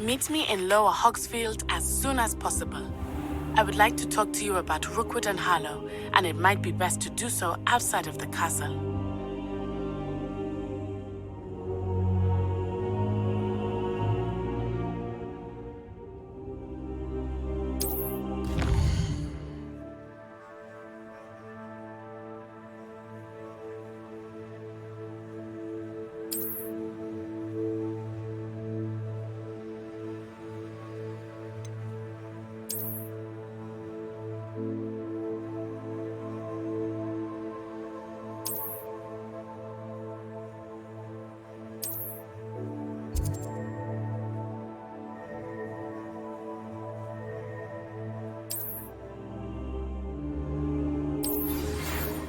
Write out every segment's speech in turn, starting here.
Meet me in Lower Hogsfield as soon as possible. I would like to talk to you about Rookwood and Harlow, and it might be best to do so outside of the castle.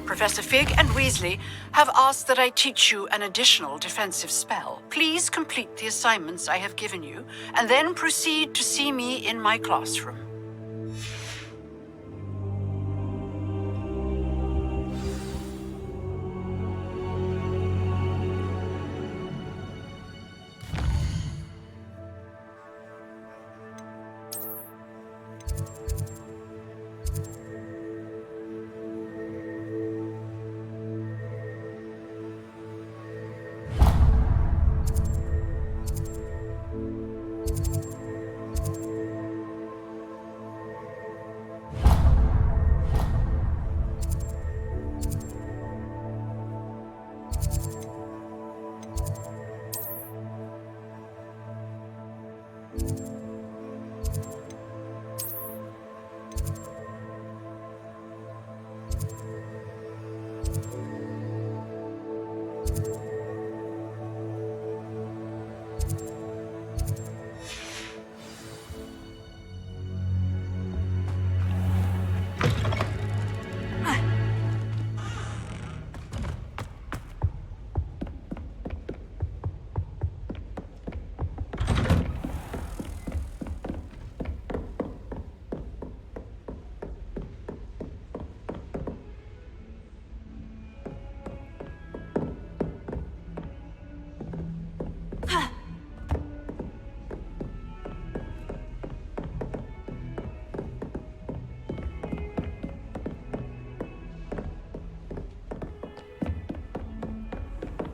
Professor Fig and Weasley have asked that I teach you an additional defensive spell. Please complete the assignments I have given you, and then proceed to see me in my classroom.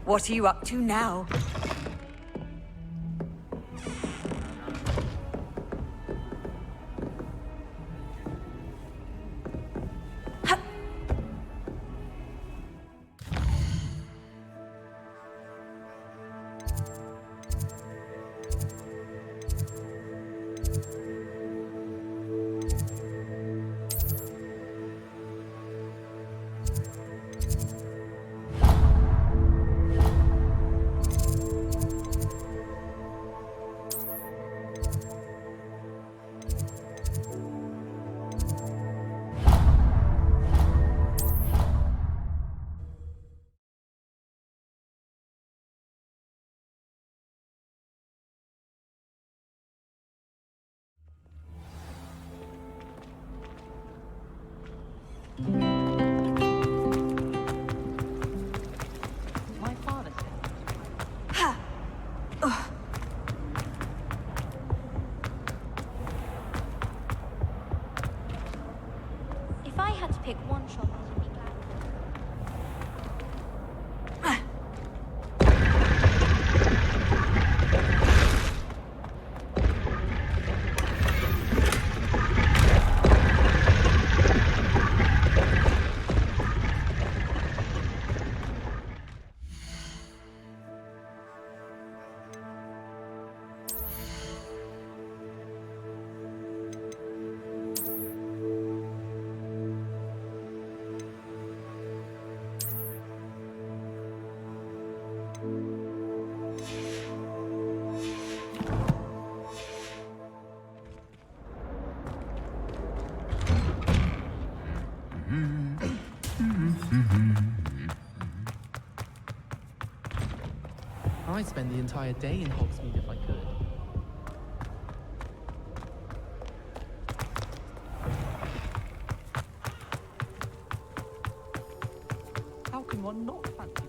What are you up to now? If I had to pick one shop, I'd be glad. I'd spend the entire day in Hogsmeade if I could. How can one not fancy?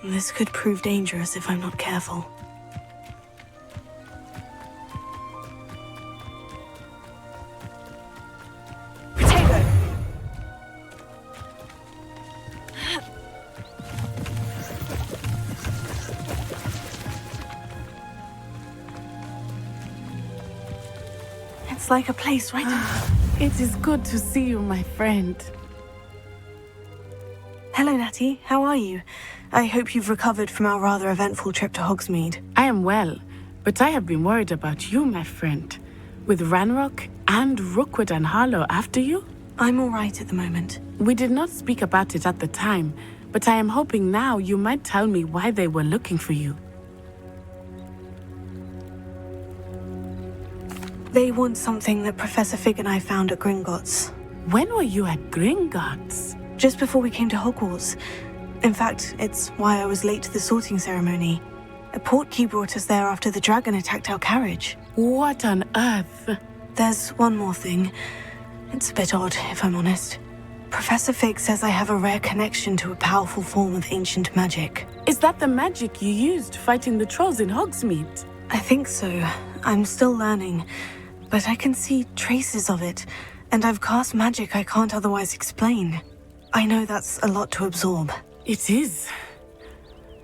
This could prove dangerous if I'm not careful. Potato! It's like a place right It is good to see you, my friend. Hello, Natty. How are you? I hope you've recovered from our rather eventful trip to Hogsmeade. I am well, but I have been worried about you, my friend. With Ranrock and Rookwood and Harlow after you? I'm all right at the moment. We did not speak about it at the time, but I am hoping now you might tell me why they were looking for you. They want something that Professor Fig and I found at Gringotts. When were you at Gringotts? Just before we came to Hogwarts. In fact, it's why I was late to the sorting ceremony. A portkey brought us there after the dragon attacked our carriage. What on earth? There's one more thing. It's a bit odd, if I'm honest. Professor Fig says I have a rare connection to a powerful form of ancient magic. Is that the magic you used fighting the trolls in Hogsmeade? I think so. I'm still learning, but I can see traces of it, and I've cast magic I can't otherwise explain. I know that's a lot to absorb. It is.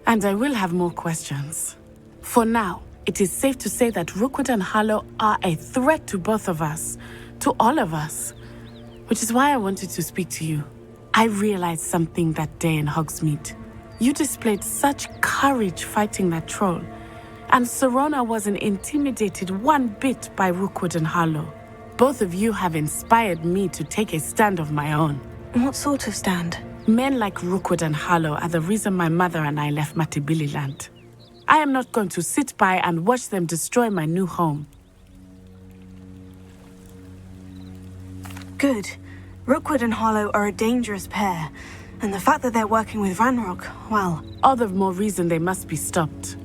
And I will have more questions. For now, it is safe to say that Rookwood and Harlow are a threat to both of us, to all of us. Which is why I wanted to speak to you. I realized something that day in Hogsmeade. You displayed such courage fighting that troll, and Serona wasn't intimidated one bit by Rookwood and Harlow. Both of you have inspired me to take a stand of my own. What sort of stand? Men like Rookwood and Harlow are the reason my mother and I left Matabeleland. I am not going to sit by and watch them destroy my new home. Good. Rookwood and Harlow are a dangerous pair, and the fact that they're working with Ranrock, well... All the more reason they must be stopped.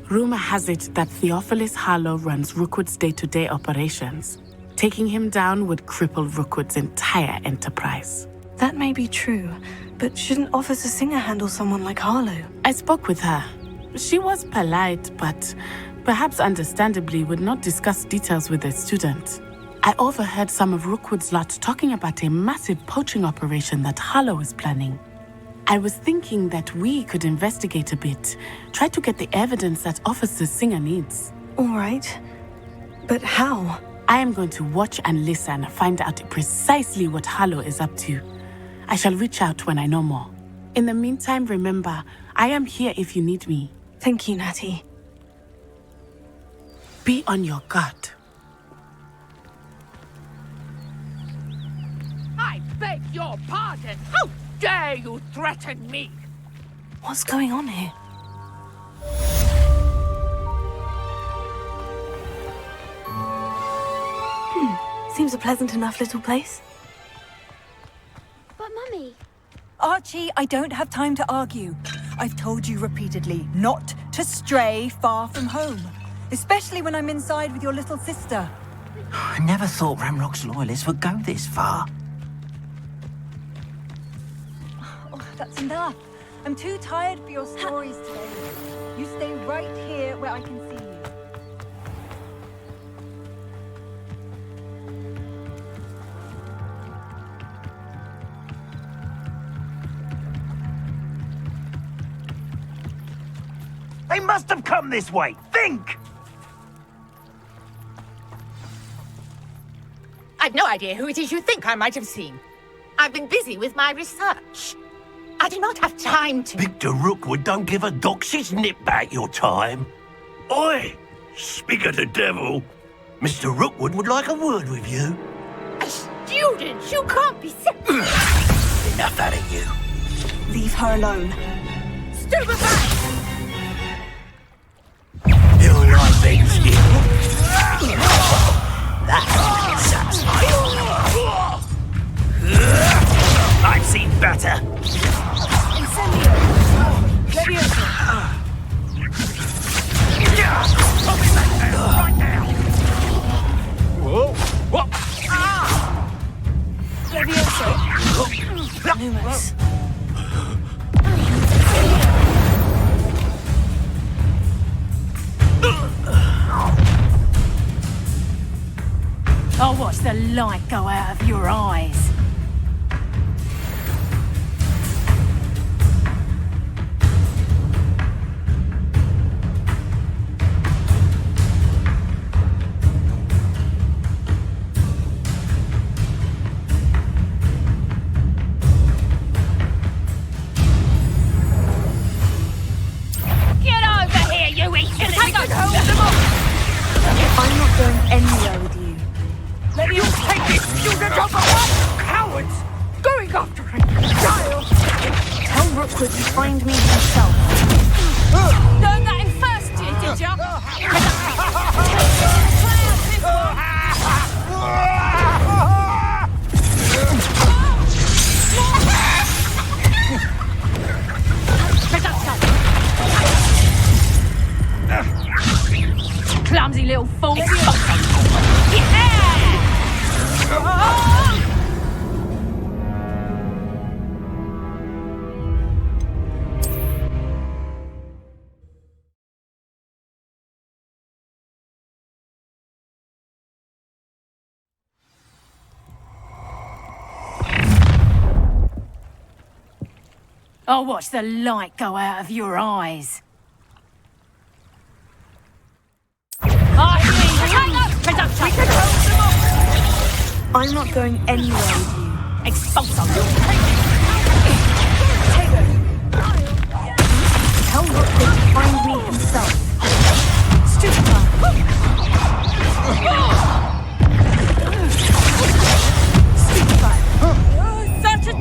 Rumor has it that Theophilus Harlow runs Rookwood's day-to-day operations. Taking him down would cripple Rookwood's entire enterprise. That may be true, but shouldn't Officer Singer handle someone like Harlow? I spoke with her. She was polite, but perhaps understandably would not discuss details with a student. I overheard some of Rookwood's lot talking about a massive poaching operation that Harlow is planning. I was thinking that we could investigate a bit, try to get the evidence that Officer Singer needs. All right. But how? I am going to watch and listen, find out precisely what Harlow is up to. I shall reach out when I know more. In the meantime, remember, I am here if you need me. Thank you, Natty. Be on your guard. I beg your pardon. How dare you threaten me? What's going on here? Seems a pleasant enough little place. But Mummy, Archie, I don't have time to argue. I've told you repeatedly not to stray far from home, especially when I'm inside with your little sister. I never thought Ramrock's loyalists would go this far. Oh, that's enough. I'm too tired for your stories today. You stay right here where I can see you. They must have come this way. Think! I've no idea who it is you think I might have seen. I've been busy with my research. I do not have time to... Victor Rookwood don't give a doxy's nip back your time. Oi! Speak of the devil. Mr. Rookwood would like a word with you. A student? You can't be sick. Enough out of you. Leave her alone. Stupefy! You'll like things here. That's satisfying. I've seen better. Incendio! Leviosa! Right now. Whoa! Whoa! Leviosa! Lumos. I'll watch the light go out of your eyes. Get over here, you insolent! I'm not going anywhere with you. Let you take this student off of cowards! Going after him! Child! Tell Rookwood to find me himself. Learned that in first year, did ya? Clumsy little fool! I'll watch the light go out of your eyes. I'm not going anywhere with you. Expulso! Tell Rookwood to find me himself. Stupefy! Such a...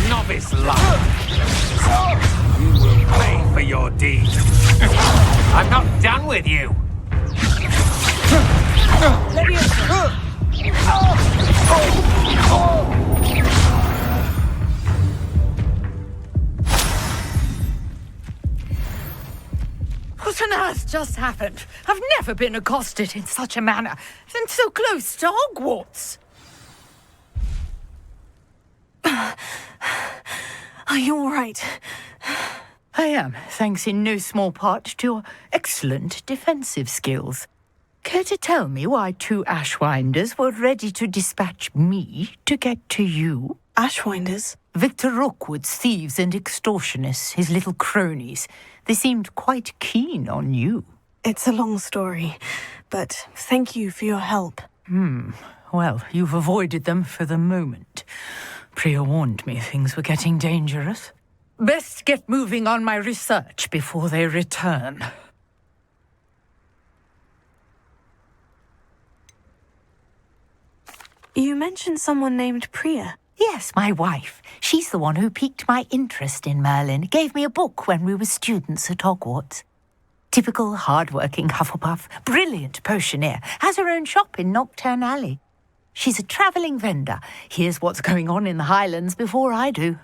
Novice luck. You will pay for your deeds. I'm not done with you. What on earth just happened? I've never been accosted in such a manner, and so close to Hogwarts. Are you all right? I am, thanks in no small part to your excellent defensive skills. Care to tell me why two Ashwinders were ready to dispatch me to get to you? Ashwinders? Victor Rookwood's thieves and extortionists, his little cronies. They seemed quite keen on you. It's a long story, but thank you for your help. Well, you've avoided them for the moment. Priya warned me things were getting dangerous. Best get moving on my research before they return. You mentioned someone named Priya. Yes, my wife. She's the one who piqued my interest in Merlin. Gave me a book when we were students at Hogwarts. Typical hard-working Hufflepuff, brilliant potioneer, has her own shop in Nocturne Alley. She's a travelling vendor. Hears what's going on in the Highlands before I do.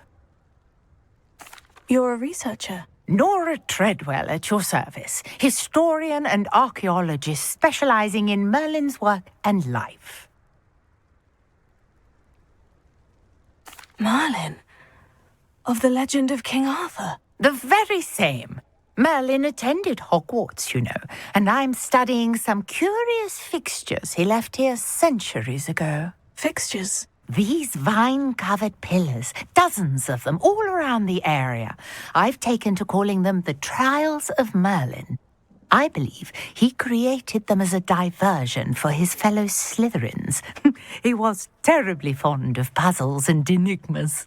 You're a researcher. Nora Treadwell at your service, historian and archaeologist specialising in Merlin's work and life. Merlin? Of the legend of King Arthur? The very same. Merlin attended Hogwarts, you know, and I'm studying some curious fixtures he left here centuries ago. Fixtures? These vine-covered pillars, dozens of them, all around the area. I've taken to calling them the Trials of Merlin. I believe he created them as a diversion for his fellow Slytherins. He was terribly fond of puzzles and enigmas.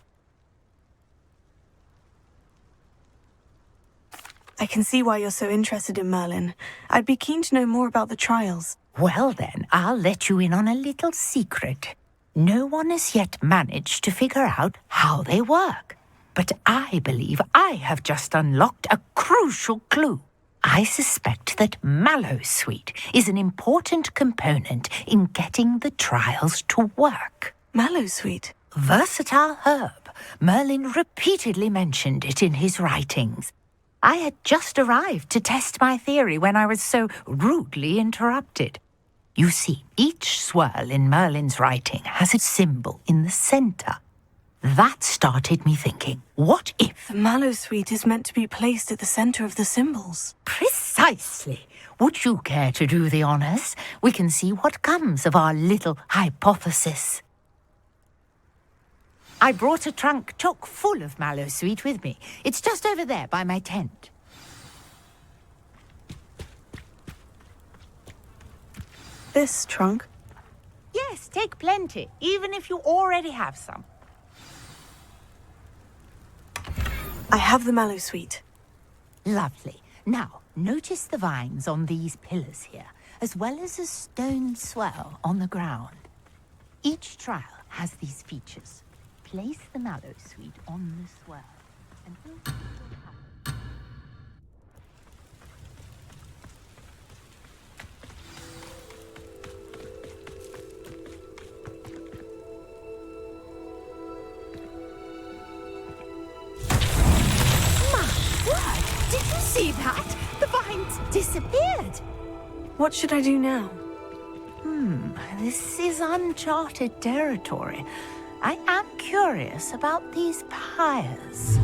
I can see why you're so interested in Merlin. I'd be keen to know more about the trials. Well then, I'll let you in on a little secret. No one has yet managed to figure out how they work. But I believe I have just unlocked a crucial clue. I suspect that Mallowsweet is an important component in getting the trials to work. Mallowsweet? Versatile herb. Merlin repeatedly mentioned it in his writings. I had just arrived to test my theory when I was so rudely interrupted. You see, each swirl in Merlin's writing has a symbol in the centre. That started me thinking, what if... The Mallowsweet is meant to be placed at the centre of the symbols. Precisely. Precisely. Would you care to do the honors? We can see what comes of our little hypothesis. I brought a trunk chock full of mallow sweet with me. It's just over there by my tent. This trunk? Yes, take plenty, even if you already have some. I have the mallow sweet. Lovely. Now, notice the vines on these pillars here, as well as a stone swell on the ground. Each trial has these features. Place the mallow sweet on the swell, and we'll see what happens. Did you see that? The vines disappeared. What should I do now? This is uncharted territory. I am curious about these pyres.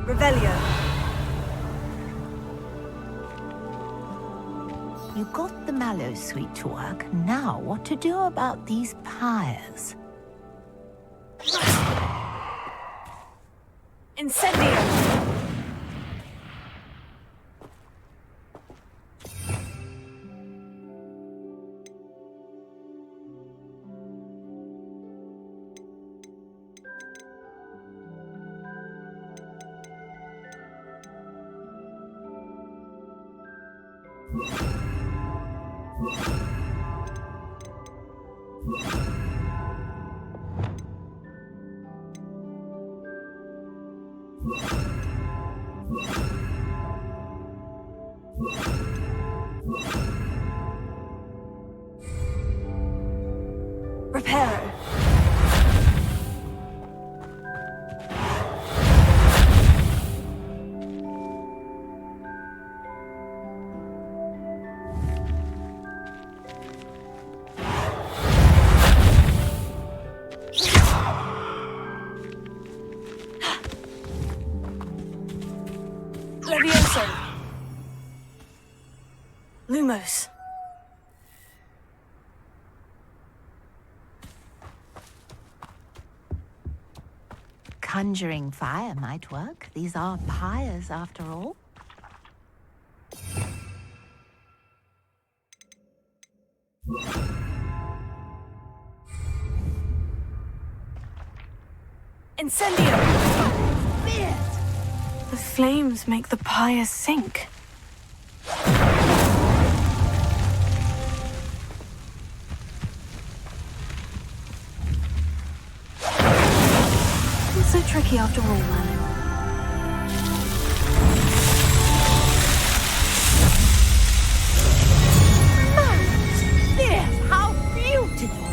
Revelio. You got the mallow sweet to work. Now what to do about these pyres? Incendio. Reparo. Levioso. Lumos. Conjuring fire might work. These are pyres, after all. Incendio. The flames make the pyre sink. It's so tricky after all, man. Yes, how beautiful!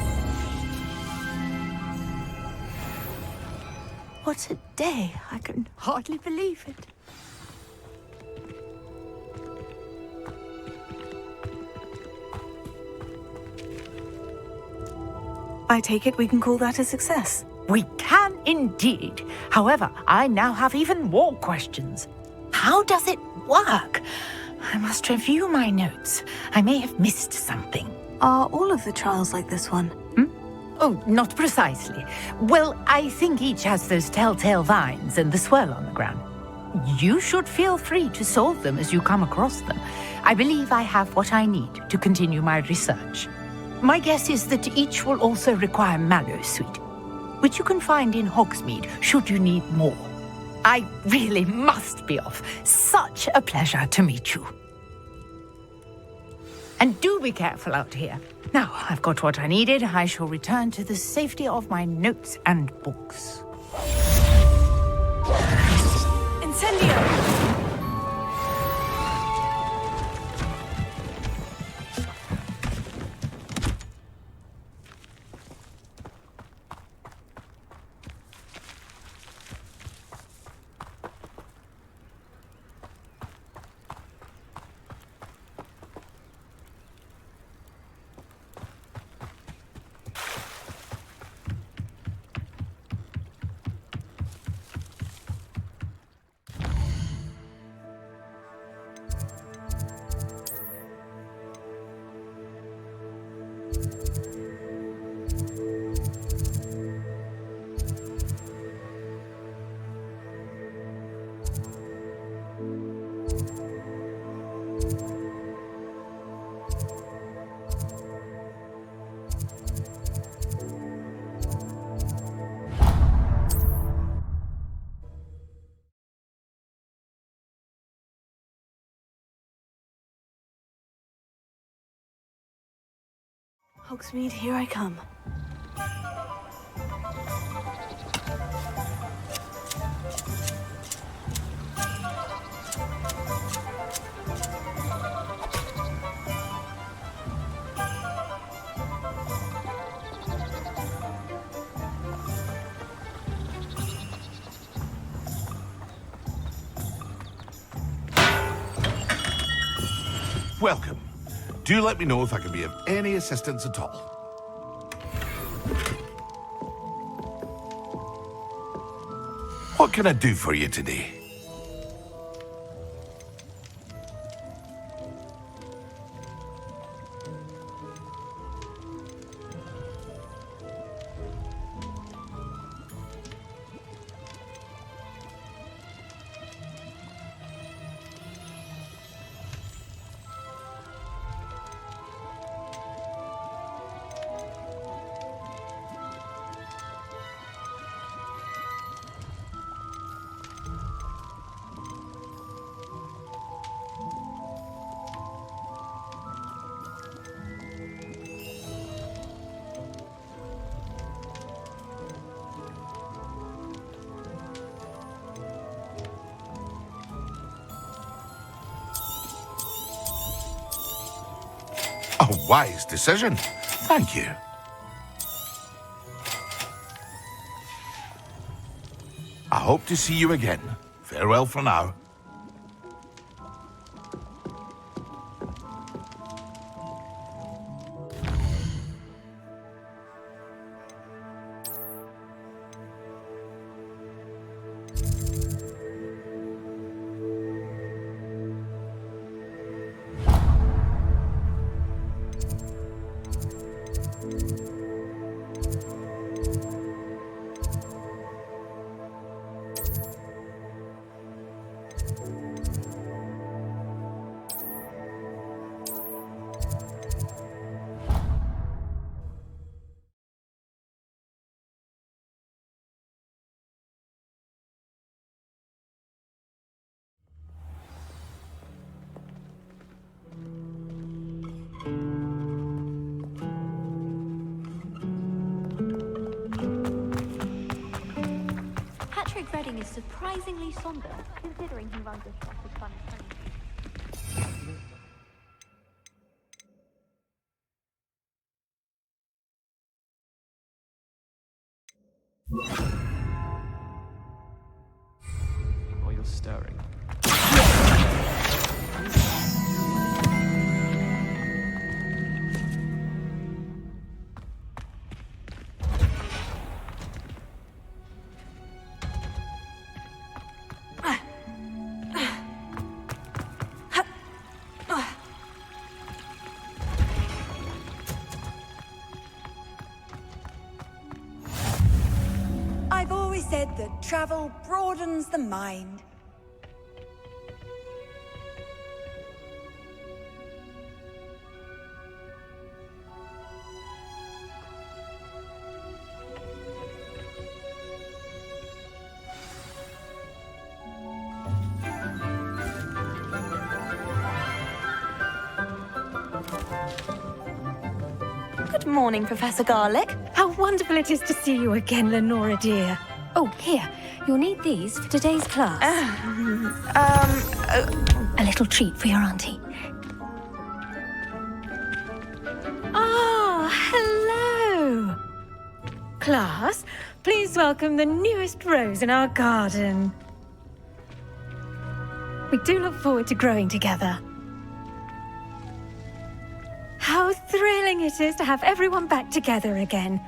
What a day! I can hardly believe it. I take it we can call that a success. We can indeed. However, I now have even more questions. How does it work? I must review my notes. I may have missed something. Are all of the trials like this one? Oh, not precisely. Well, I think each has those telltale vines and the swirl on the ground. you should feel free to solve them as you come across them. I believe I have what I need to continue my research. My guess is that each will also require mallowsweet, which you can find in Hogsmeade should you need more. I really must be off. Such a pleasure to meet you. And do be careful out here. Now, I've got what I needed. I shall return to the safety of my notes and books. Incendio! Hogsmeade, here I come. Welcome. Do let me know if I can be of any assistance at all. What can I do for you today? A wise decision. Thank you. I hope to see you again. Farewell for now. Patrick Redding is surprisingly somber, considering he runs a shop as fun as funny. While you're stirring. I've always said that travel broadens the mind. Good morning, Professor Garlick. How wonderful it is to see you again, Lenora dear. Oh, here. You'll need these for today's class. A little treat for your auntie. Ah, hello. Class, please welcome the newest rose in our garden. We do look forward to growing together. How thrilling it is to have everyone back together again.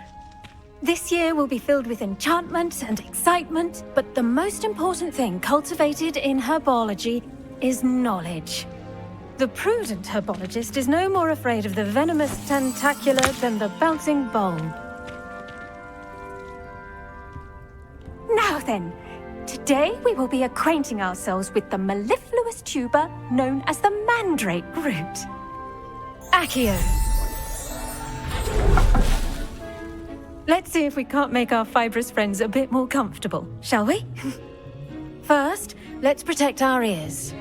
This year will be filled with enchantment and excitement, but the most important thing cultivated in herbology is knowledge. The prudent herbologist is no more afraid of the venomous tentacula than the bouncing bulb. Now then, today we will be acquainting ourselves with the mellifluous tuber known as the mandrake root. Accio. Let's see if we can't make our fibrous friends a bit more comfortable, shall we? First, let's protect our ears.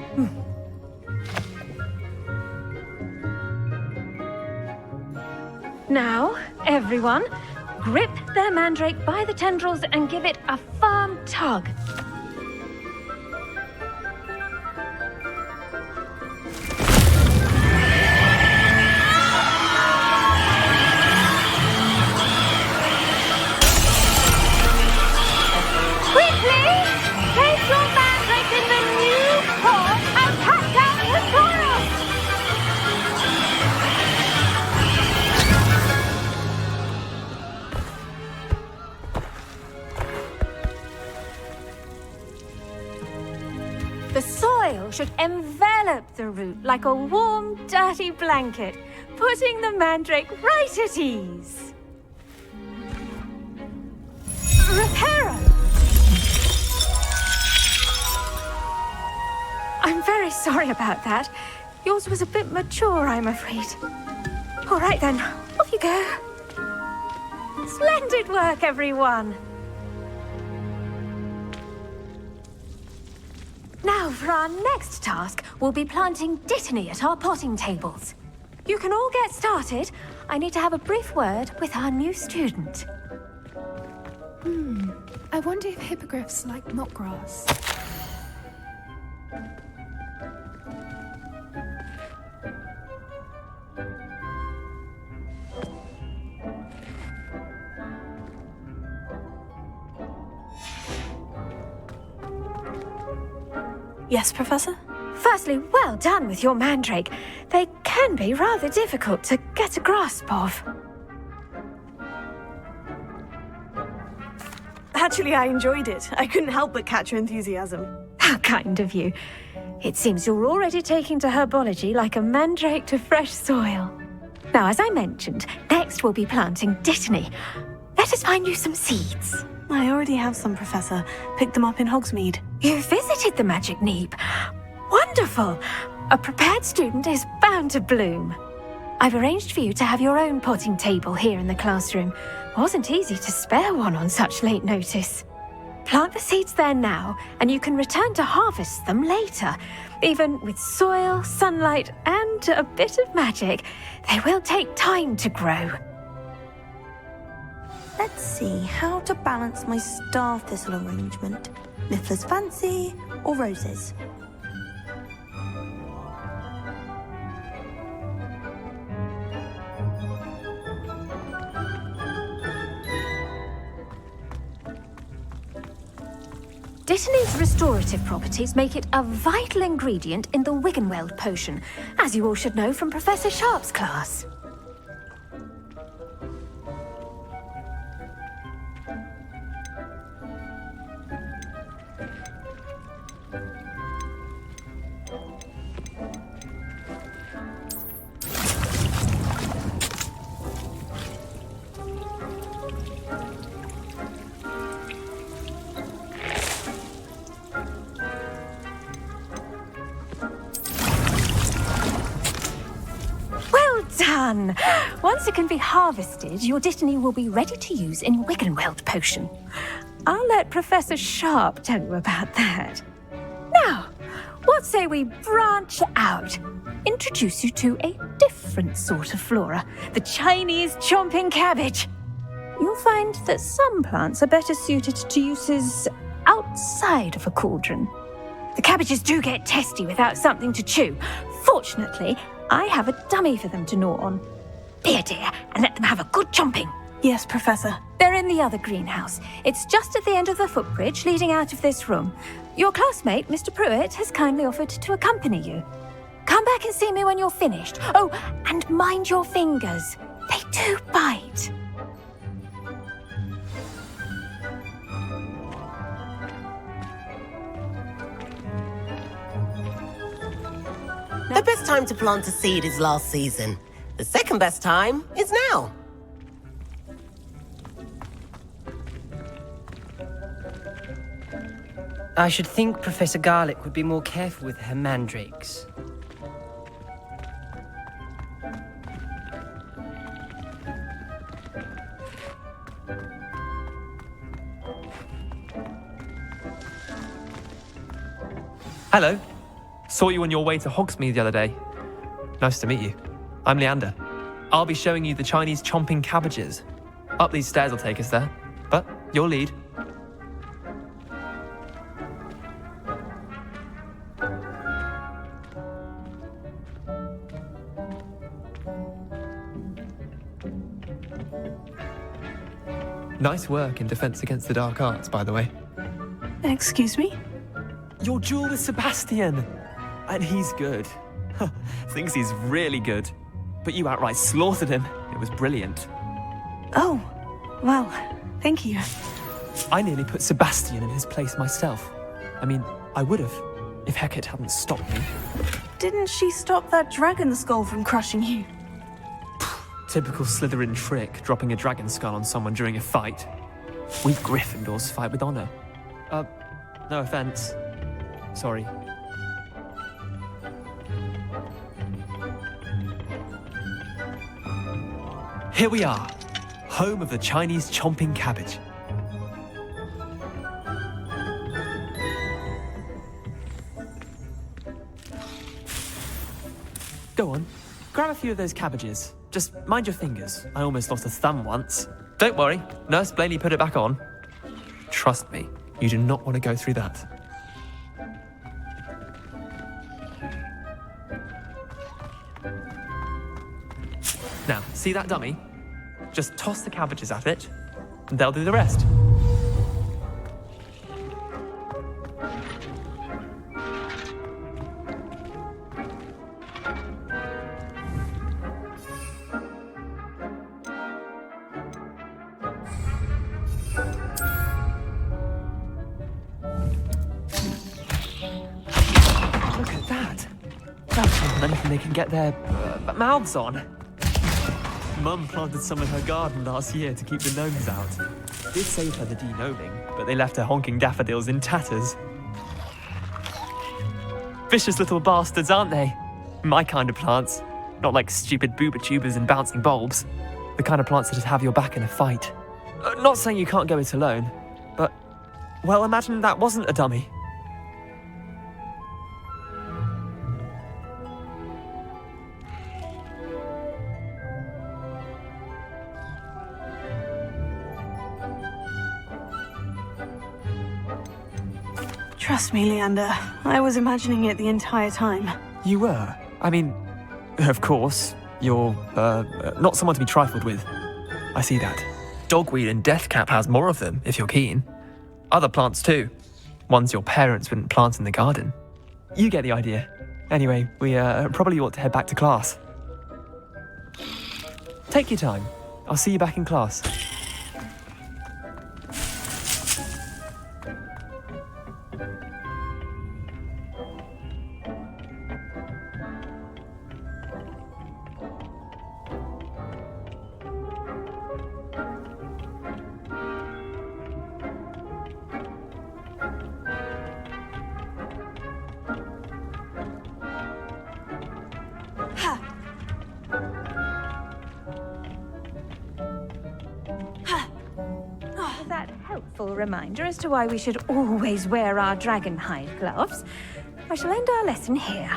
Now, everyone, grip their mandrake by the tendrils and give it a firm tug. The soil should envelop the root like a warm, dirty blanket, putting the mandrake right at ease. Reparo! I'm very sorry about that. Yours was a bit mature, I'm afraid. All right then, off you go. Splendid work, everyone. Now, for our next task, we'll be planting dittany at our potting tables. You can all get started. I need to have a brief word with our new student. I wonder if hippogriffs like knotgrass. Yes, Professor? Firstly, well done with your mandrake. They can be rather difficult to get a grasp of. Actually, I enjoyed it. I couldn't help but catch your enthusiasm. How kind of you. It seems you're already taking to herbology like a mandrake to fresh soil. Now, as I mentioned, next we'll be planting dittany. Let us find you some seeds. I already have some, Professor. Picked them up in Hogsmeade. You visited the Magic Neep. Wonderful! A prepared student is bound to bloom. I've arranged for you to have your own potting table here in the classroom. Wasn't easy to spare one on such late notice. Plant the seeds there now, and you can return to harvest them later. Even with soil, sunlight, and a bit of magic, they will take time to grow. Let's see how to balance my star thistle arrangement. Mifflin's fancy or roses? Dittany's restorative properties make it a vital ingredient in the Wiggenweld potion, as you all should know from Professor Sharp's class. Done! Once it can be harvested, your dittany will be ready to use in Wiggenweld potion. I'll let Professor Sharp tell you about that. Now, what say we branch out? Introduce you to a different sort of flora, the Chinese chomping cabbage. You'll find that some plants are better suited to uses outside of a cauldron. The cabbages do get testy without something to chew. Fortunately, I have a dummy for them to gnaw on. Be a dear and let them have a good chomping. Yes, Professor. They're in the other greenhouse. It's just at the end of the footbridge leading out of this room. Your classmate, Mr. Pruitt, has kindly offered to accompany you. Come back and see me when you're finished. Oh, and mind your fingers. They do bite. The best time to plant a seed is last season. The second best time is now. I should think Professor Garlick would be more careful with her mandrakes. Hello. Saw you on your way to Hogsmeade the other day. Nice to meet you. I'm Leander. I'll be showing you the Chinese chomping cabbages. Up these stairs will take us there, but your lead. Nice work in Defense Against the Dark Arts, by the way. Excuse me? Your duel with Sebastian! And he's good. Thinks he's really good. But you outright slaughtered him. It was brilliant. Oh, well, thank you. I nearly put Sebastian in his place myself. I mean, I would have, if Hecate hadn't stopped me. Didn't she stop that dragon skull from crushing you? Typical Slytherin trick, dropping a dragon skull on someone during a fight. We Gryffindors fight with honor. No offense. Sorry. Here we are, home of the Chinese chomping cabbage. Go on, grab a few of those cabbages. Just mind your fingers. I almost lost a thumb once. Don't worry, Nurse Blaney put it back on. Trust me, you do not want to go through that. Now, see that dummy? Just toss the cabbages at it, and they'll do the rest. Look at that. That's more than anything they can get their mouths on. Mum planted some in her garden last year to keep the gnomes out. Did save her the de-gnoming, but they left her honking daffodils in tatters. Vicious little bastards, aren't they? My kind of plants. Not like stupid booba tubers and bouncing bulbs. The kind of plants that just have your back in a fight. Not saying you can't go it alone, but, well, imagine that wasn't a dummy. Trust me, Leander. I was imagining it the entire time. You were? I mean, of course, you're, not someone to be trifled with. I see that. Dogweed and deathcap has more of them, if you're keen. Other plants too. Ones your parents wouldn't plant in the garden. You get the idea. Anyway, we, probably ought to head back to class. Take your time. I'll see you back in class. Reminder as to why we should always wear our dragon hide gloves. I shall end our lesson here.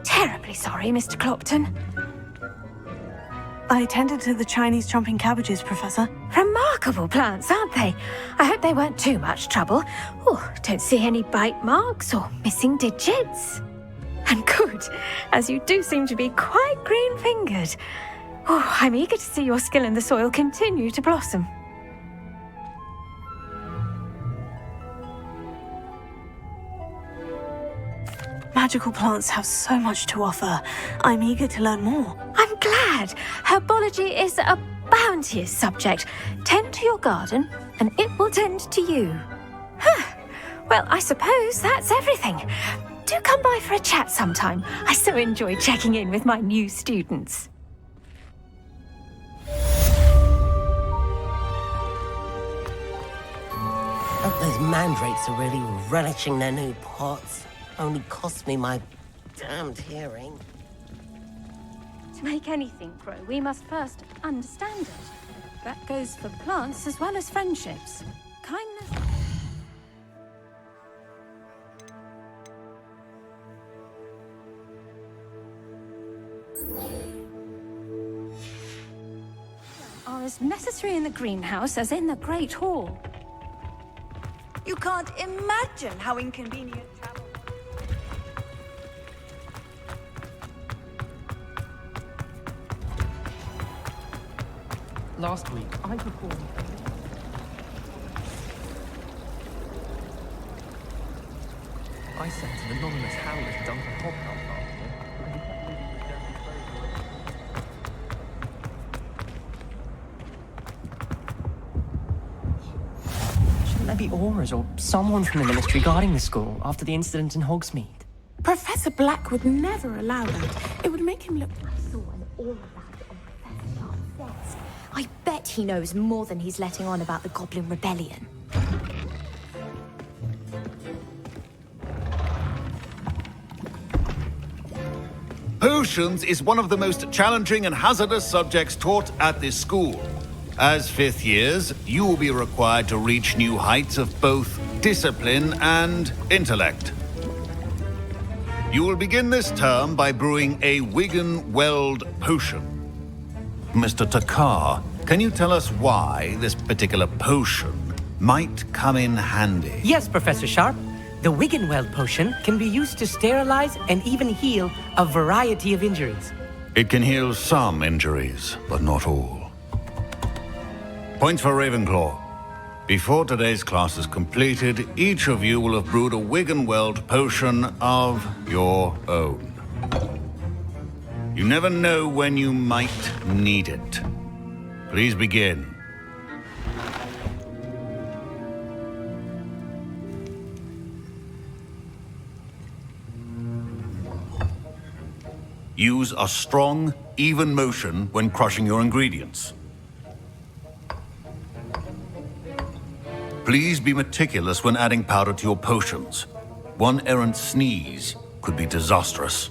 Terribly sorry, Mr. Clopton. I tended to the Chinese chomping cabbages, Professor. Remarkable plants, aren't they? I hope they weren't too much trouble. Oh, don't see any bite marks or missing digits. And good, as you do seem to be quite green-fingered. Oh, I'm eager to see your skill in the soil continue to blossom. Magical plants have so much to offer. I'm eager to learn more. I'm glad. Herbology is a bounteous subject. Tend to your garden, and it will tend to you. Well, I suppose that's everything. Do come by for a chat sometime. I so enjoy checking in with my new students. Those mandrakes are really relishing their new pots. Only cost me my damned hearing. To make anything grow, we must first understand it. That goes for plants as well as friendships. Kindness... are as necessary in the greenhouse as in the Great Hall. You can't imagine how inconvenient travel. Last week, I performed... I sent an anonymous howler to dunk a hobgoblin last year. Shouldn't there be auras or someone from the ministry guarding the school after the incident in Hogsmeade? Professor Black would never allow that. It would make him look... I saw an aura badge on Professor Sharp's desk. I bet he knows more than he's letting on about the Goblin Rebellion. Potions is one of the most challenging and hazardous subjects taught at this school. As fifth years, you will be required to reach new heights of both discipline and intellect. You will begin this term by brewing a Wigan-Weld potion. Mr. Takar, can you tell us why this particular potion might come in handy? Yes, Professor Sharp. The Wiggenweld potion can be used to sterilize and even heal a variety of injuries. It can heal some injuries, but not all. Points for Ravenclaw. Before today's class is completed, each of you will have brewed a Wiggenweld potion of your own. You never know when you might need it. Please begin. Use a strong, even motion when crushing your ingredients. Please be meticulous when adding powder to your potions. One errant sneeze could be disastrous.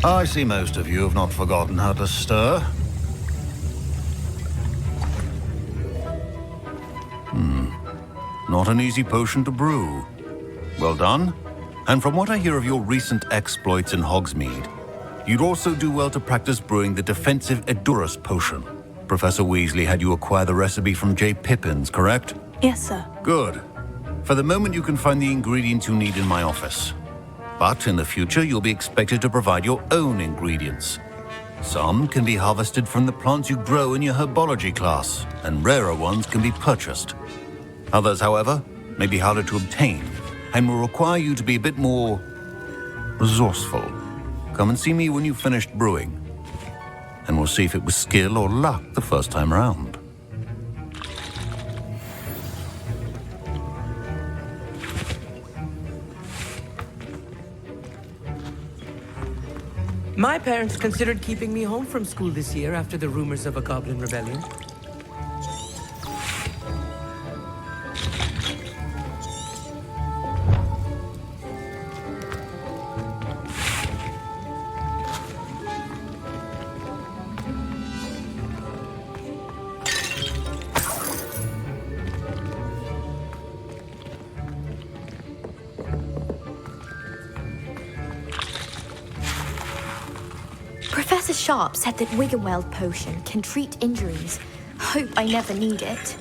I see most of you have not forgotten how to stir. Not an easy potion to brew. Well done. And from what I hear of your recent exploits in Hogsmeade, you'd also do well to practice brewing the defensive Edurus potion. Professor Weasley had you acquire the recipe from J. Pippins, correct? Yes, sir. Good. For the moment, you can find the ingredients you need in my office. But in the future, you'll be expected to provide your own ingredients. Some can be harvested from the plants you grow in your herbology class, and rarer ones can be purchased. Others, however, may be harder to obtain, and will require you to be a bit more resourceful. Come and see me when you've finished brewing, and we'll see if it was skill or luck the first time around. My parents considered keeping me home from school this year after the rumors of a goblin rebellion. Professor Sharp said that Wiggenweld potion can treat injuries. Hope I never need it.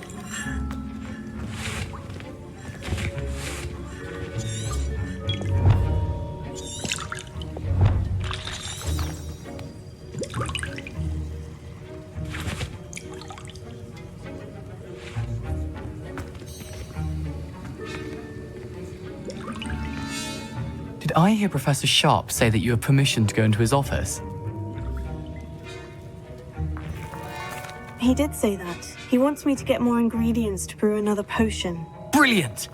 Did I hear Professor Sharp say that you have permission to go into his office? He did say that. He wants me to get more ingredients to brew another potion. Brilliant!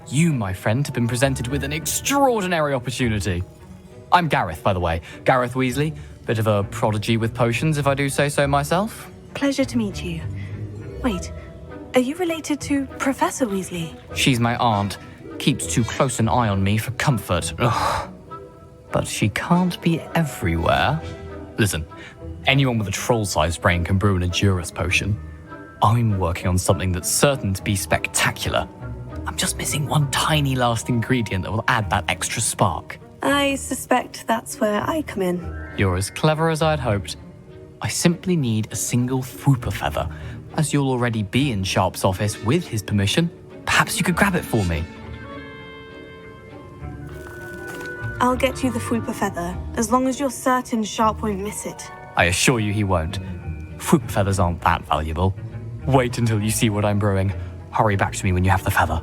You, my friend, have been presented with an extraordinary opportunity. I'm Gareth, by the way. Gareth Weasley. Bit of a prodigy with potions, if I do say so myself. Pleasure to meet you. Wait, are you related to Professor Weasley? She's my aunt. Keeps too close an eye on me for comfort. Ugh. But she can't be everywhere. Listen, anyone with a troll-sized brain can brew an Edurus potion. I'm working on something that's certain to be spectacular. I'm just missing one tiny last ingredient that will add that extra spark. I suspect that's where I come in. You're as clever as I'd hoped. I simply need a single Fwooper feather. As you'll already be in Sharp's office with his permission, perhaps you could grab it for me. I'll get you the Fwooper feather, as long as you're certain Sharp won't miss it. I assure you he won't. Fwooper feathers aren't that valuable. Wait until you see what I'm brewing. Hurry back to me when you have the feather.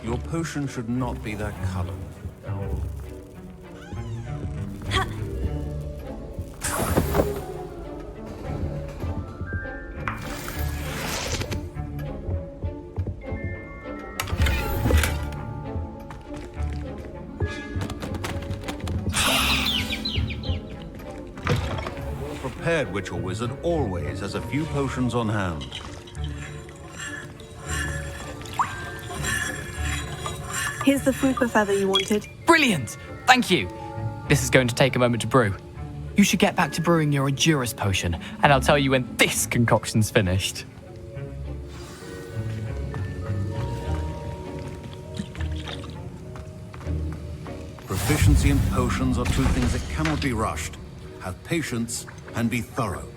Your potion should not be that color. Prepared witch or wizard always has a few potions on hand. Here's the Fwooper feather you wanted. Brilliant! Thank you! This is going to take a moment to brew. You should get back to brewing your Edurus potion, and I'll tell you when this concoction's finished. Proficiency in potions are two things that cannot be rushed. Have patience and be thorough.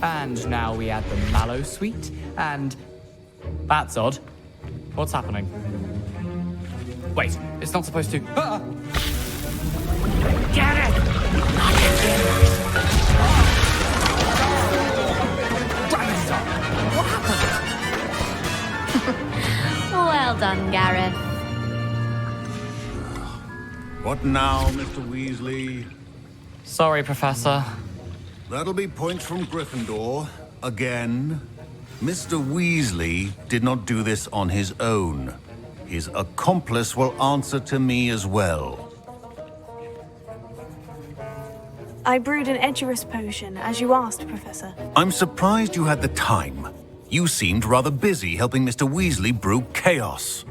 And now we add the mallow sweet, and... That's odd. What's happening? Wait, it's not supposed to... Ah! Get it! What happened? Well done, Gareth. What now, Mr. Weasley? Sorry, Professor. That'll be points from Gryffindor. Again. Mr. Weasley did not do this on his own. His accomplice will answer to me as well. I brewed an Edurus potion, as you asked, Professor. I'm surprised you had the time. You seemed rather busy helping Mr. Weasley brew chaos.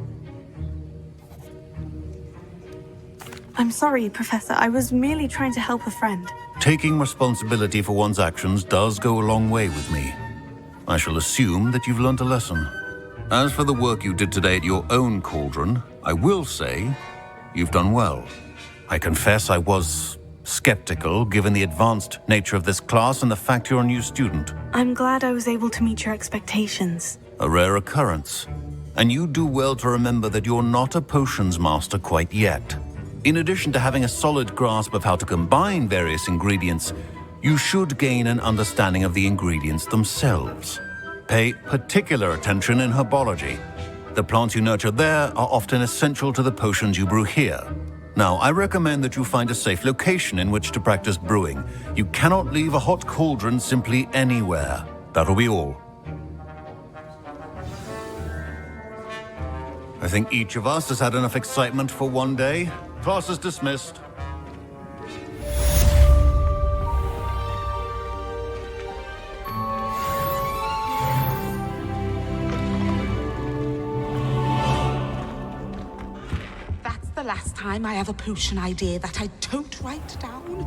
I'm sorry, Professor. I was merely trying to help a friend. Taking responsibility for one's actions does go a long way with me. I shall assume that you've learnt a lesson. As for the work you did today at your own cauldron, I will say you've done well. I confess I was Skeptical, given the advanced nature of this class and the fact you're a new student. I'm glad I was able to meet your expectations. A rare occurrence. And you do well to remember that you're not a potions master quite yet. In addition to having a solid grasp of how to combine various ingredients, you should gain an understanding of the ingredients themselves. Pay particular attention in herbology. The plants you nurture there are often essential to the potions you brew here. Now, I recommend that you find a safe location in which to practice brewing. You cannot leave a hot cauldron simply anywhere. That'll be all. I think each of us has had enough excitement for one day. Class is dismissed. That's the last time I have a potion idea that I don't write down.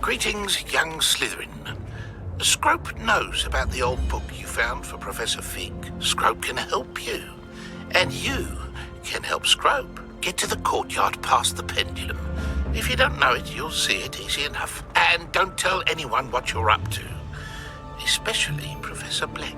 Greetings, young Slytherin. Scrope knows about the old book you found for Professor Fig. Scrope can help you. And you can help Scrope get to the courtyard past the pendulum. If you don't know it, you'll see it easy enough. And don't tell anyone what you're up to. Especially Professor Black.